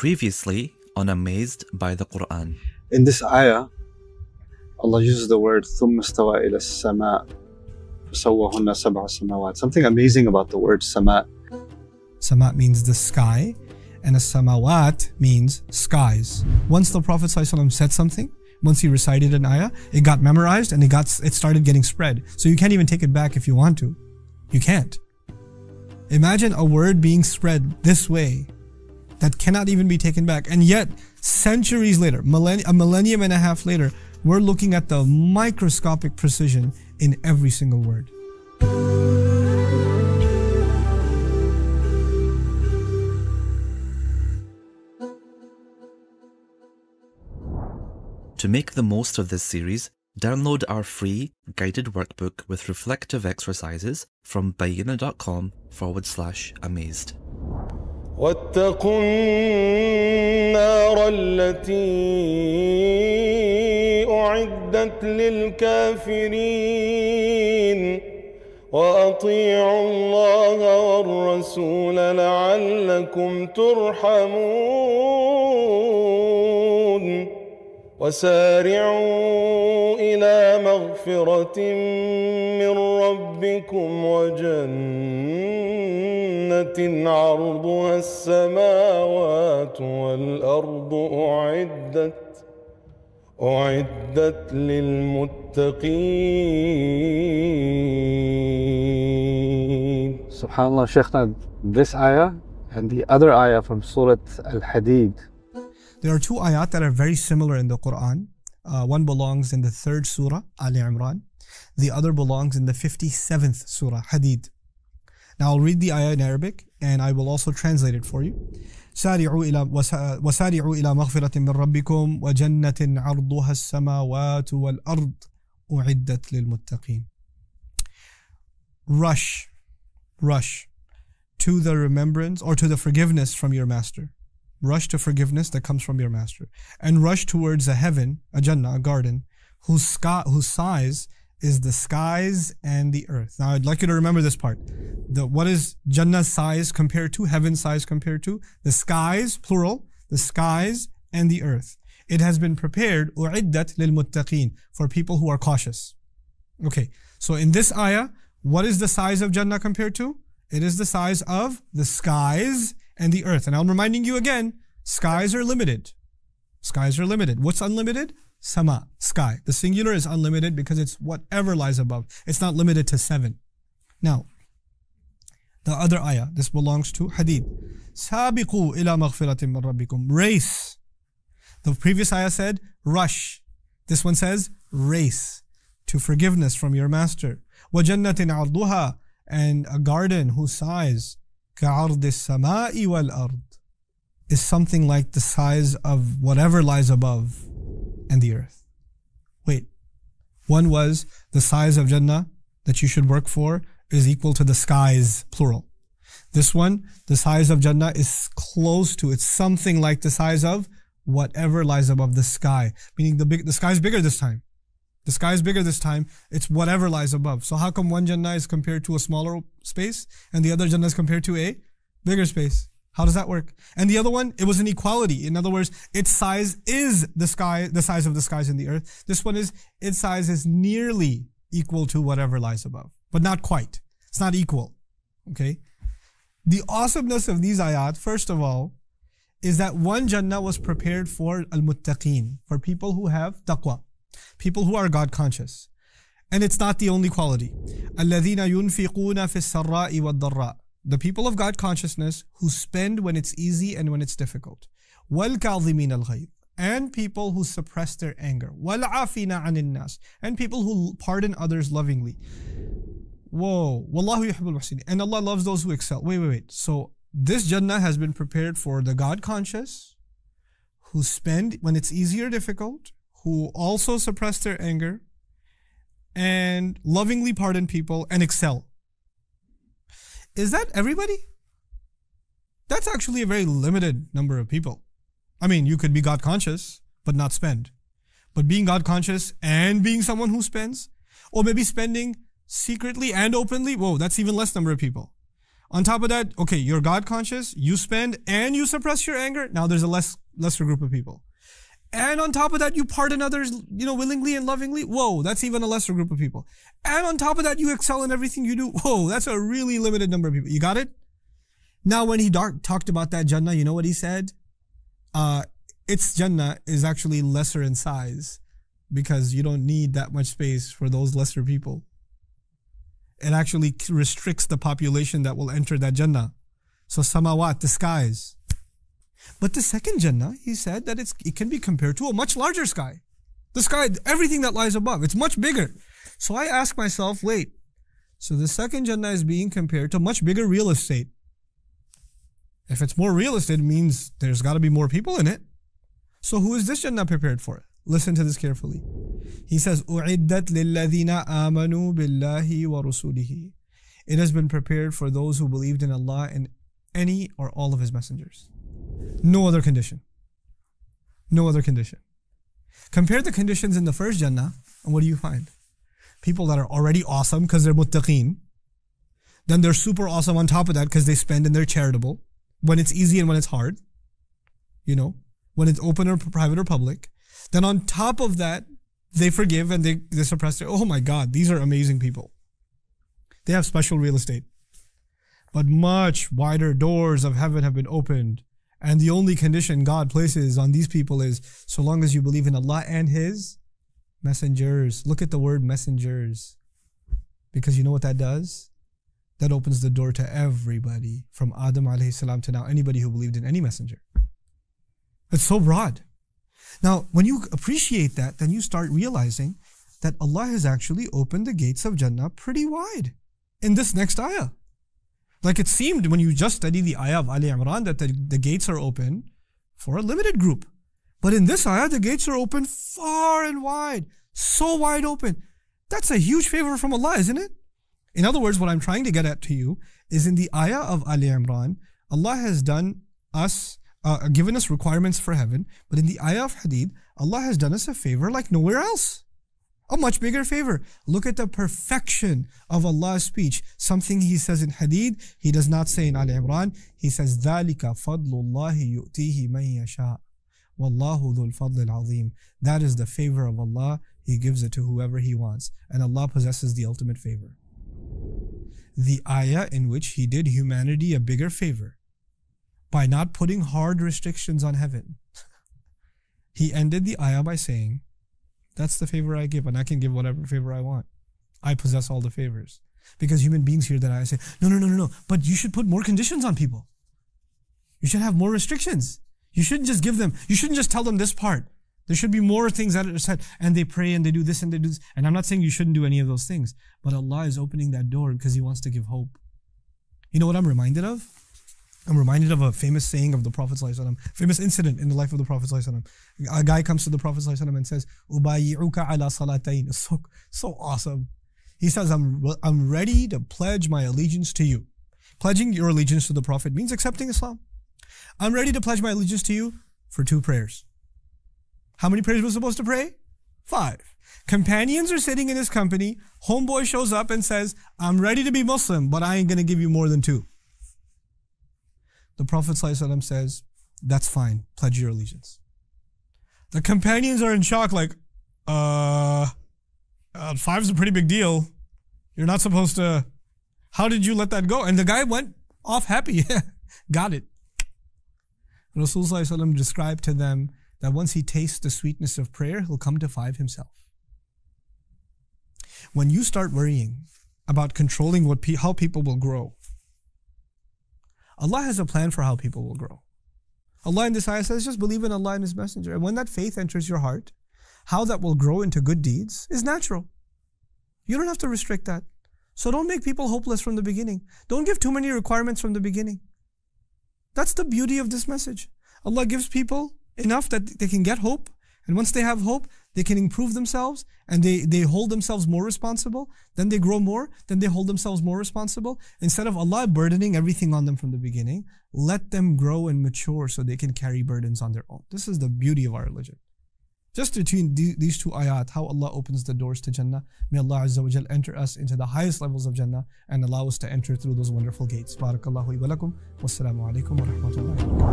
Previously on Amazed by the Quran. In this ayah, Allah uses the word ثُمَّ اسْتَوَى إِلَى السَّمَاءِ فَسَوَّهُنَّ سَبْعَ سَمَاوَاتٍ. Something amazing about the word sama. Sama means the sky, and as-samawat means skies. Once the Prophet ﷺ said something, once he recited an ayah, it got memorized and it started getting spread. So you can't even take it back if you want to. You can't. Imagine a word being spread this way that cannot even be taken back. And yet, centuries later, a millennium and a half later, we're looking at the microscopic precision in every single word. To make the most of this series, download our free guided workbook with reflective exercises from bayina.com/amazed. واتقوا النار التي أعدت للكافرين وأطيعوا الله والرسول لعلكم ترحمون وسارعوا إلى مغفرة من ربكم وجنة عرضها السماوات والأرض أعدت للمتقين. Subhanallah, Shaykhna, this ayah and the other ayah from Surah Al-Hadid. There are two ayat that are very similar in the Quran. One belongs in the 3rd surah, Ali Imran. The other belongs in the 57th surah, Hadid. Now I'll read the ayah in Arabic and I will also translate it for you. وَسَارِعُوا إِلَى مَغْفِرَةٍ مِّن رَبِّكُمْ وَجَنَّةٍ عَرْضُهَا السَّمَاوَاتُ وَالْأَرْضُ أُعِدَّتْ لِلْمُتَّقِينَ. Rush to the remembrance or to the forgiveness from your master. Rush to forgiveness that comes from your master. And rush towards a heaven, a Jannah, a garden, whose size is the skies and the earth. Now I'd like you to remember this part. What is Jannah's size compared to, heaven's size compared to? The skies, plural, the skies and the earth. It has been prepared, أُعِدَّتْ لِلْمُتَّقِينَ, for people who are cautious. Okay, so in this ayah, what is the size of Jannah compared to? It is the size of the skies and the earth. And I'm reminding you again, skies are limited. Skies are limited. What's unlimited? Sama, sky. The singular is unlimited because it's whatever lies above. It's not limited to 7. Now, the other ayah, this belongs to Hadid. سَابِقُوا إِلَى مَغْفِرَةٍ مِّن رَبِّكُمْ. Race. The previous ayah said rush. This one says race to forgiveness from your master. وَجَنَّةٍ عَرْضُهَا, and a garden whose size كَعَرْضِ السَّمَاءِ وَالْأَرْضِ is something like the size of whatever lies above and the earth. Wait, one was the size of Jannah that you should work for is equal to the skies, plural. This one, the size of Jannah is close to, it's something like the size of whatever lies above the sky. Meaning the sky is bigger this time. The sky is bigger this time, it's whatever lies above. So how come one Jannah is compared to a smaller space and the other Jannah is compared to a bigger space? How does that work? And the other one, it was an equality. In other words, its size is the size of the skies and the earth. This one is, its size is nearly equal to whatever lies above, but not quite. It's not equal. Okay? The awesomeness of these ayat, first of all, is that one Jannah was prepared for al-muttaqeen, for people who have taqwa, people who are God conscious. And it's not the only quality. الَّذِينَ يُنْفِقُونَ فِي السَّرَّاءِ وَالضَّرَّاءِ, the people of God consciousness who spend when it's easy and when it's difficult. وَالْكَاظِمِينَ الْغَيْظَ, and people who suppress their anger. وَالْعَافِينَ عَنِ النَّاسِ, and people who pardon others lovingly. Whoa, وَاللَّهُ يُحِبُّ الْمُحْسِنِينَ, and Allah loves those who excel. Wait. So this Jannah has been prepared for the God conscious, who spend when it's easy or difficult, who also suppress their anger, and lovingly pardon people and excel. Is that everybody? That's actually a very limited number of people. I mean, you could be God conscious, but not spend. But being God conscious and being someone who spends, or maybe spending secretly and openly, whoa, that's even less number of people. On top of that, okay, you're God conscious, you spend and you suppress your anger. Now there's a lesser group of people. And on top of that, you pardon others, willingly and lovingly. Whoa, that's even a lesser group of people. And on top of that, you excel in everything you do. Whoa, that's a really limited number of people. You got it? Now, when he talked about that Jannah, you know what he said? Its Jannah is actually lesser in size because you don't need that much space for those lesser people. It actually restricts the population that will enter that Jannah. So samawat, the skies. But the second Jannah, he said that it can be compared to a much larger sky. The sky, everything that lies above, it's much bigger. So I ask myself, wait, so the second Jannah is being compared to much bigger real estate. If it's more real estate, it means there's got to be more people in it. So who is this Jannah prepared for? Listen to this carefully. He says, أُعِدَّتْ لِلَّذِينَ آمَنُوا بِاللَّهِ وَرُسُولِهِ. It has been prepared for those who believed in Allah and any or all of His messengers. No other condition. No other condition. Compare the conditions in the first Jannah, and what do you find? People that are already awesome because they're muttaqeen. Then they're super awesome on top of that because they spend and they're charitable. When it's easy and when it's hard. When it's open or private or public. Then on top of that, they forgive and they suppress their, oh my God, these are amazing people. They have special real estate. But much wider doors of heaven have been opened. And the only condition God places on these people is, so long as you believe in Allah and His messengers. Look at the word messengers. Because you know what that does? That opens the door to everybody, from Adam alayhi salam to now, anybody who believed in any messenger. It's so broad. Now, when you appreciate that, then you start realizing that Allah has actually opened the gates of Jannah pretty wide in this next ayah. Like it seemed when you just study the ayah of Ali Imran that the gates are open for a limited group. But in this ayah, the gates are open far and wide, so wide open. That's a huge favor from Allah, isn't it? In other words, what I'm trying to get at to you is in the ayah of Ali Imran, Allah has given us requirements for heaven, but in the ayah of Hadid, Allah has done us a favor like nowhere else. A much bigger favor. Look at the perfection of Allah's speech. Something He says in Hadid, He does not say in Ali Imran. He says, ذَلِكَ فَضْلُ اللَّهِ يُؤْتِيهِ مَنْ يَشَاءُ وَاللَّهُ ذُو الْفَضْلِ الْعَظِيمِ. That is the favor of Allah. He gives it to whoever He wants. And Allah possesses the ultimate favor. The ayah in which He did humanity a bigger favor by not putting hard restrictions on heaven. He ended the ayah by saying, that's the favor I give, and I can give whatever favor I want. I possess all the favors. Because human beings hear that ayah say, no, but you should put more conditions on people. You should have more restrictions. You shouldn't just give them, you shouldn't just tell them this part. There should be more things that are said, and they pray and they do this and they do this. And I'm not saying you shouldn't do any of those things, but Allah is opening that door because He wants to give hope. You know what I'm reminded of? I'm reminded of a famous saying of the Prophet ﷺ, famous incident in the life of the Prophet ﷺ. A guy comes to the Prophet ﷺ and says, "Ubayyi'uka ala salatayn." It's so awesome. He says, I'm ready to pledge my allegiance to you. Pledging your allegiance to the Prophet means accepting Islam. I'm ready to pledge my allegiance to you for 2 prayers. How many prayers was supposed to pray? 5. Companions are sitting in his company. Homeboy shows up and says, I'm ready to be Muslim, but I ain't going to give you more than 2. The Prophet ﷺ says, that's fine, pledge your allegiance. The companions are in shock, like, 5 is a pretty big deal. You're not supposed to, how did you let that go? And the guy went off happy, got it. Rasulullah ﷺ described to them that once he tastes the sweetness of prayer, he'll come to 5 himself. When you start worrying about controlling how people will grow, Allah has a plan for how people will grow. Allah in this ayah says, just believe in Allah and His Messenger. And when that faith enters your heart, how that will grow into good deeds is natural. You don't have to restrict that. So don't make people hopeless from the beginning. Don't give too many requirements from the beginning. That's the beauty of this message. Allah gives people enough that they can get hope. And once they have hope, they can improve themselves and they hold themselves more responsible. Then they grow more. Then they hold themselves more responsible. Instead of Allah burdening everything on them from the beginning, let them grow and mature so they can carry burdens on their own. This is the beauty of our religion. Just between these two ayat, how Allah opens the doors to Jannah. May Allah Azza wa Jal enter us into the highest levels of Jannah and allow us to enter through those wonderful gates. Barakallahu wa lakum. Wassalamu alaikum wa rahmatullahi wa barakatuh.